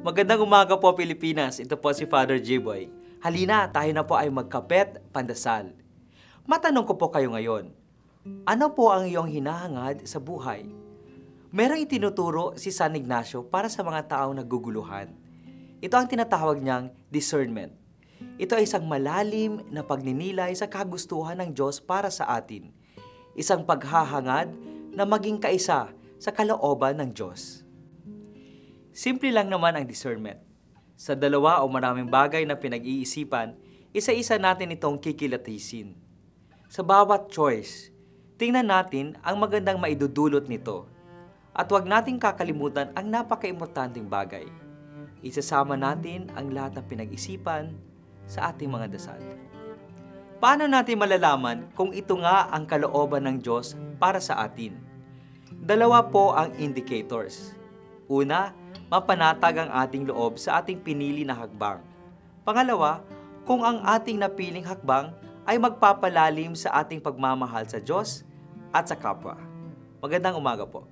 Magandang umaga po, Pilipinas. Ito po si Father J-Boy. Halina, tayo na po ay magkapet, pandasal. Matanong ko po kayo ngayon, ano po ang iyong hinahangad sa buhay? Merong itinuturo si San Ignacio para sa mga taong naguguluhan. Ito ang tinatawag niyang discernment. Ito ay isang malalim na pagninilay sa kagustuhan ng Diyos para sa atin. Isang paghahangad na maging kaisa sa kalooban ng Diyos. Simple lang naman ang discernment. Sa dalawa o maraming bagay na pinag-iisipan, isa-isa natin itong kikilatisin. Sa bawat choice, tingnan natin ang magandang maidudulot nito. At huwag nating kakalimutan ang napaka-importanteng bagay. Isasama natin ang lahat ng pinag-isipan sa ating mga dasal. Paano natin malalaman kung ito nga ang kalooban ng Diyos para sa atin? Dalawa po ang indicators. Una, mapanatag ang ating loob sa ating pinili na hakbang. Pangalawa, kung ang ating napiling hakbang ay magpapalalim sa ating pagmamahal sa Diyos at sa kapwa. Magandang umaga po.